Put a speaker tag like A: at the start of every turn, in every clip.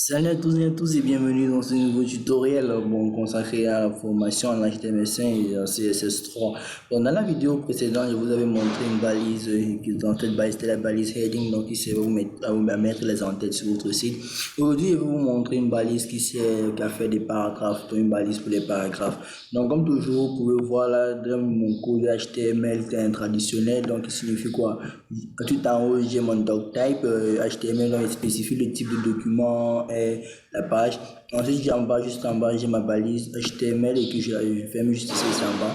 A: Salut à tous et bienvenue dans ce nouveau tutoriel consacré à la formation en HTML5 et en CSS3. Donc, dans la vidéo précédente, je vous avais montré une balise qui dans cette balise, c'était la balise heading donc qui sert à mettre les en-têtes sur votre site. Aujourd'hui, je vais vous montrer une balise qui sert à faire des paragraphes, donc une balise pour les paragraphes. Donc comme toujours, vous pouvez voir là dans mon code HTML traditionnel, donc qui signifie quoi? Tout en haut, j'ai mon doctype HTML, donc il spécifie le type de document et la page. Ensuite, juste en bas, j'ai ma balise HTML et que je ferme juste ici en bas.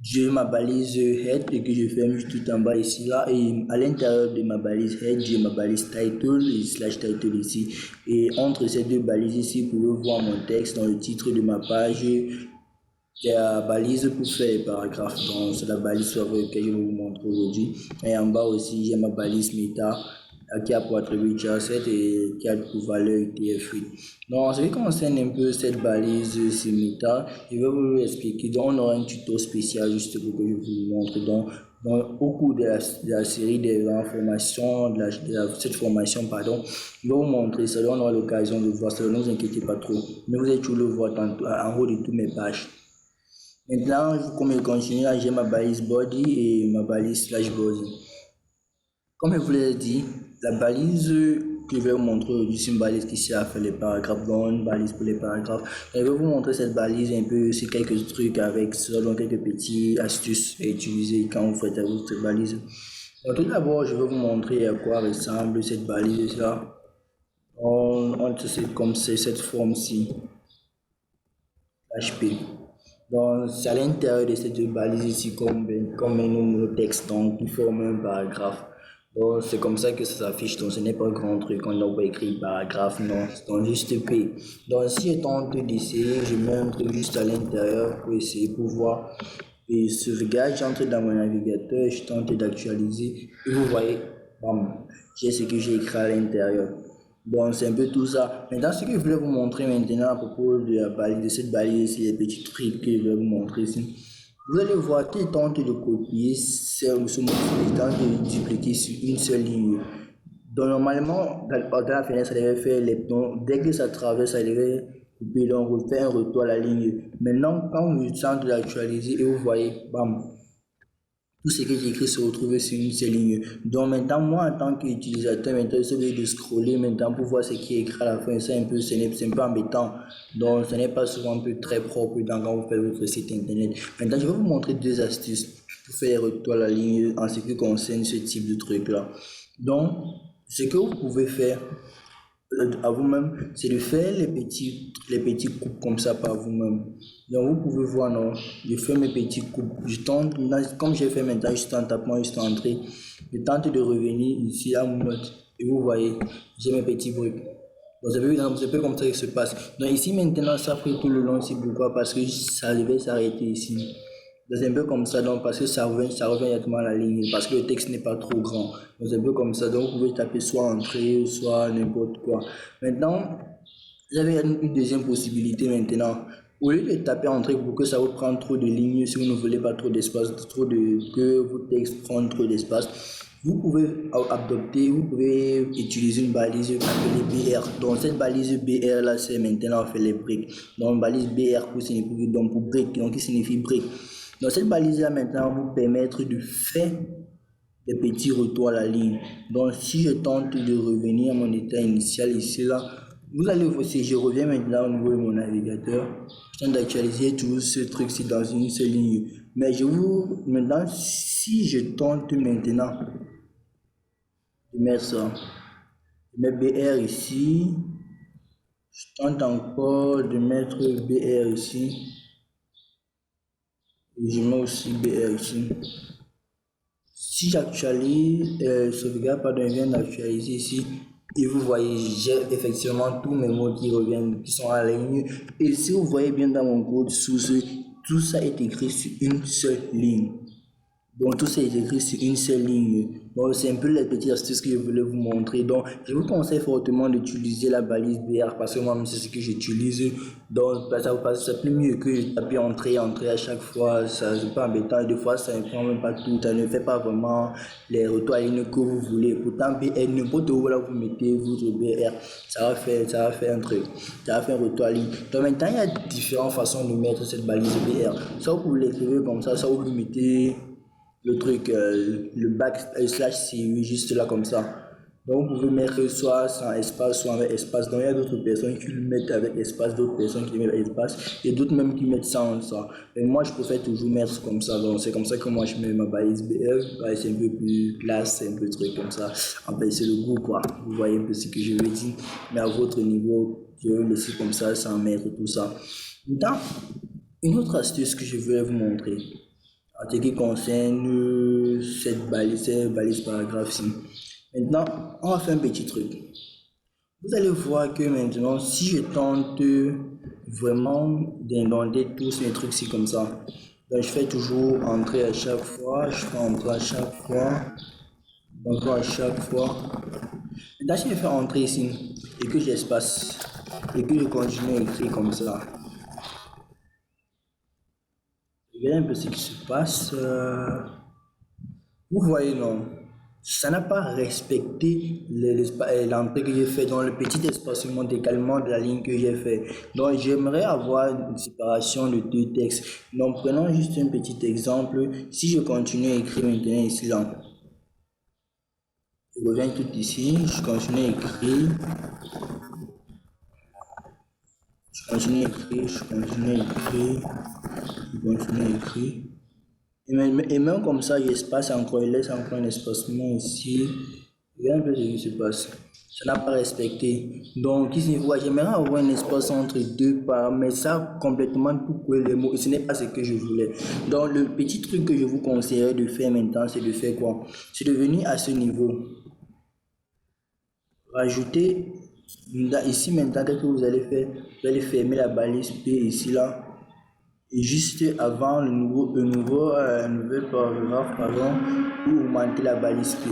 A: J'ai ma balise head et que je ferme juste tout en bas ici là. Et à l'intérieur de ma balise head, j'ai ma balise title et slash title ici. Et entre ces deux balises ici, vous pouvez voir mon texte dans le titre de ma page. Il y a la balise pour faire les paragraphes, donc c'est la balise sur laquelle je vais vous montrer aujourd'hui. Et en bas aussi, j'ai ma balise meta qui a pour attribut char7 et qui a pour valeur UTF-8. Donc, en ce qui concerne un peu cette balise sur meta, je vais vous expliquer. Donc, on aura un tuto spécial juste pour que je vous montre. Donc, au cours de la série des informations, cette formation, pardon, je vais vous montrer ça. On aura l'occasion de voir ça. Ne vous inquiétez pas trop. Mais vous allez toujours le voir en haut de toutes mes pages. Maintenant, comme je continue, là, j'ai ma balise body et ma balise slash body. Comme je vous l'ai dit, la balise que je vais vous montrer aujourd'hui, c'est une balise qui sert à faire les paragraphes, donc une balise pour les paragraphes. Je vais vous montrer cette balise un peu sur quelques trucs avec ça, donc quelques petits astuces à utiliser quand vous faites votre balise. Donc, tout d'abord, je vais vous montrer à quoi ressemble cette balise-là. C'est comme cette forme-ci, HP. Donc, c'est à l'intérieur de ces deux balises ici comme un nombre de texte donc qui forme un paragraphe. Donc, c'est comme ça que ça s'affiche. Donc, ce n'est pas un grand truc. On n'a pas écrit paragraphe, non. C'est donc juste P. Donc, si je tente d'essayer, je mets un truc juste à l'intérieur pour essayer pour voir. Et ce regard, j'entre dans mon navigateur, je tente d'actualiser. Et vous voyez, bam, j'ai ce que j'ai écrit à l'intérieur. Bon, c'est un peu tout ça. Maintenant, ce que je voulais vous montrer maintenant à propos de la balise, de cette balise, c'est les petits trucs que je vais vous montrer ici. Vous allez voir qu'il tente de copier ce morceau, il tente de dupliquer sur une seule ligne. Donc, normalement, dans la fenêtre, ça devait faire les tons. Dès que ça traverse, ça devait couper, donc refaire un retour à la ligne. Maintenant, quand vous tentez d'actualiser et vous voyez, bam, tout ce que j'écris se retrouve sur une seule ligne. Donc maintenant, moi en tant qu'utilisateur, maintenant, je suis obligé de scroller maintenant pour voir ce qui est écrit à la fin. C'est un peu embêtant. Donc ce n'est pas souvent un peu très propre quand vous faites votre site internet. Maintenant, je vais vous montrer deux astuces pour faire retour à la ligne en ce qui concerne ce type de truc là. Donc, ce que vous pouvez faire, à vous-même, c'est de faire les petits coupes comme ça par vous-même. Donc vous pouvez voir, non, je fais mes petits coupes, je tente, comme j'ai fait maintenant, juste en tapant, juste entrée, je tente de revenir ici à mon note, et vous voyez, j'ai mes petits bruits. Donc c'est un peu comme ça que se passe. Donc ici maintenant, ça fait tout le long, c'est pourquoi, parce que ça devait s'arrêter ici. C'est un peu comme ça, donc parce que ça revient directement à la ligne, parce que le texte n'est pas trop grand. Donc c'est un peu comme ça, donc vous pouvez taper soit entrée, soit n'importe quoi. Maintenant, vous avez une deuxième possibilité maintenant. Au lieu de taper entrée pour que ça vous prenne trop de lignes, si vous ne voulez pas trop d'espace, que votre texte prenne trop d'espace, vous pouvez adopter, vous pouvez utiliser une balise appelée BR. Donc cette balise BR là, c'est maintenant on fait les briques. Donc balise BR pour signifie donc pour brique, donc qui signifie brique. Donc cette balise là maintenant vous permettre de faire des petits retours à la ligne. Donc si je tente de revenir à mon état initial ici là, vous allez voir si je reviens maintenant au niveau de mon navigateur, je tente d'actualiser tout ce truc-ci dans une seule ligne. Mais je vous maintenant si je tente maintenant de mettre ça, je mets BR ici, je tente encore de mettre BR ici, et je mets aussi BR ici. Si j'actualise, sauvegarde, pardon, je viens d'actualiser ici, et vous voyez, j'ai effectivement tous mes mots qui reviennent, qui sont à la ligne. Et si vous voyez bien dans mon code source, tout ça est écrit sur une seule ligne. Donc tout ça est écrit sur une seule ligne. Donc c'est un peu les petites astuces que je voulais vous montrer. Donc je vous conseille fortement d'utiliser la balise BR parce que moi c'est ce que j'utilise. Donc c'est plus mieux que je tape entrer à chaque fois. Ça c'est pas embêtant. Des fois ça ne prend même pas tout. Ça ne fait pas vraiment les retours à ligne que vous voulez. Pourtant BR, n'importe où là vous mettez votre BR, ça va faire un truc. Ça va faire un retour à ligne. Donc maintenant il y a différentes façons de mettre cette balise BR. Soit vous l'écrivez comme ça, soit vous mettez le truc, le slash CU juste là comme ça. Donc vous pouvez mettre soit sans espace, soit avec espace. Donc il y a d'autres personnes qui le mettent avec espace, d'autres personnes qui le mettent avec espace, et d'autres même qui mettent sans ça. Et moi je préfère toujours mettre comme ça. Donc c'est comme ça que moi je mets ma balise BF. Ouais, c'est un peu plus classe, c'est un peu truc comme ça. En fait c'est le goût quoi. Vous voyez un peu ce que je veux dire. Mais à votre niveau, je vais laisser comme ça sans mettre tout ça. Maintenant, une autre astuce que je voulais vous montrer en ce qui concerne cette balise paragraphe-ci. Maintenant, on va faire un petit truc. Vous allez voir que maintenant, si je tente vraiment d'indenter tous mes trucs-ci comme ça, ben, je fais toujours entrer à chaque fois, je fais entrer à chaque fois, entrer à chaque fois. Maintenant, si je fais entrer ici et que j'espace et que je continue à écrire comme ça, regardez un peu ce qui se passe. Vous voyez, non? Ça n'a pas respecté l'entrée que j'ai fait dans le petit espacement d'également de la ligne que j'ai fait. Donc, j'aimerais avoir une séparation de deux textes. Donc, prenons juste un petit exemple. Si je continue à écrire maintenant ici, là, je reviens tout ici, je continue à écrire, je continue à écrire, je continue à écrire, je continue à écrire. Et même comme ça, j'espace encore, il laisse encore un espacement ici. Regarde un peu ce qui se passe. Ça n'a pas respecté. Donc, ici, j'aimerais avoir un espace entre deux parts, mais ça, complètement tout couper les mots. Ce n'est pas ce que je voulais. Donc, le petit truc que je vous conseillerais de faire maintenant, c'est de faire quoi? C'est de venir à ce niveau. Rajouter, ici maintenant, qu'est-ce que vous allez faire? Vous allez fermer la balise P ici, là. Et juste avant le nouveau paragraphe, pardon, pour augmenter la balise P.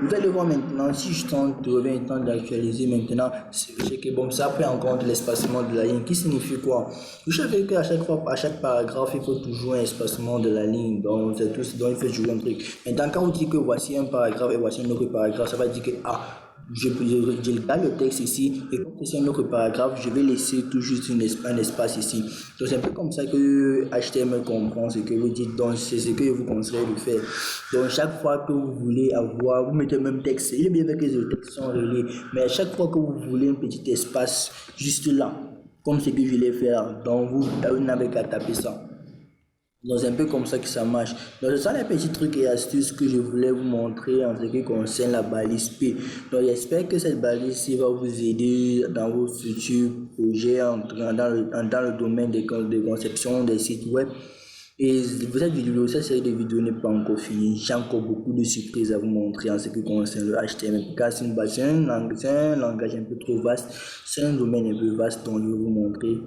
A: Vous allez voir maintenant, si je tente de revenir temps d'actualiser maintenant, c'est que bon, ça prend en compte l'espacement de la ligne, qui signifie quoi? Vous savez qu'à chaque fois, à chaque paragraphe, il faut toujours un espacement de la ligne, donc c'est tout, donc il faut jouer un truc. Maintenant, quand vous dites que voici un paragraphe et voici un autre paragraphe, ça va dire que je garde le texte ici et comme c'est un autre paragraphe, je vais laisser tout juste un espace ici. Donc c'est un peu comme ça que HTML comprend ce que vous dites, donc c'est ce que je vous conseille de faire. Donc chaque fois que vous voulez avoir, vous mettez le même texte, il est bien que les textes sont reliés, mais à chaque fois que vous voulez un petit espace juste là, comme ce que je l'ai fait là, donc vous n'avez qu'à taper ça. Donc c'est un peu comme ça que ça marche. Donc ce sont les petits trucs et astuces que je voulais vous montrer en ce qui concerne la balise P. Donc j'espère que cette balise va vous aider dans vos futurs projets dans le domaine de conception des sites web. Et cette série de vidéos n'est pas encore finie. J'ai encore beaucoup de surprises à vous montrer en ce qui concerne le HTML. Car c'est un langage un peu trop vaste. C'est un domaine un peu vaste dont je vais vous montrer.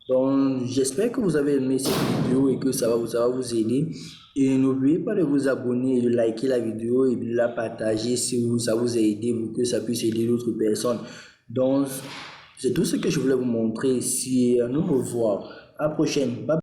A: Donc, j'espère que vous avez aimé cette vidéo et que ça va vous aider. Et n'oubliez pas de vous abonner, de liker la vidéo et de la partager si ça vous a aidé pour que ça puisse aider d'autres personnes. Donc, c'est tout ce que je voulais vous montrer ici. À nous revoir. À la prochaine. Bye.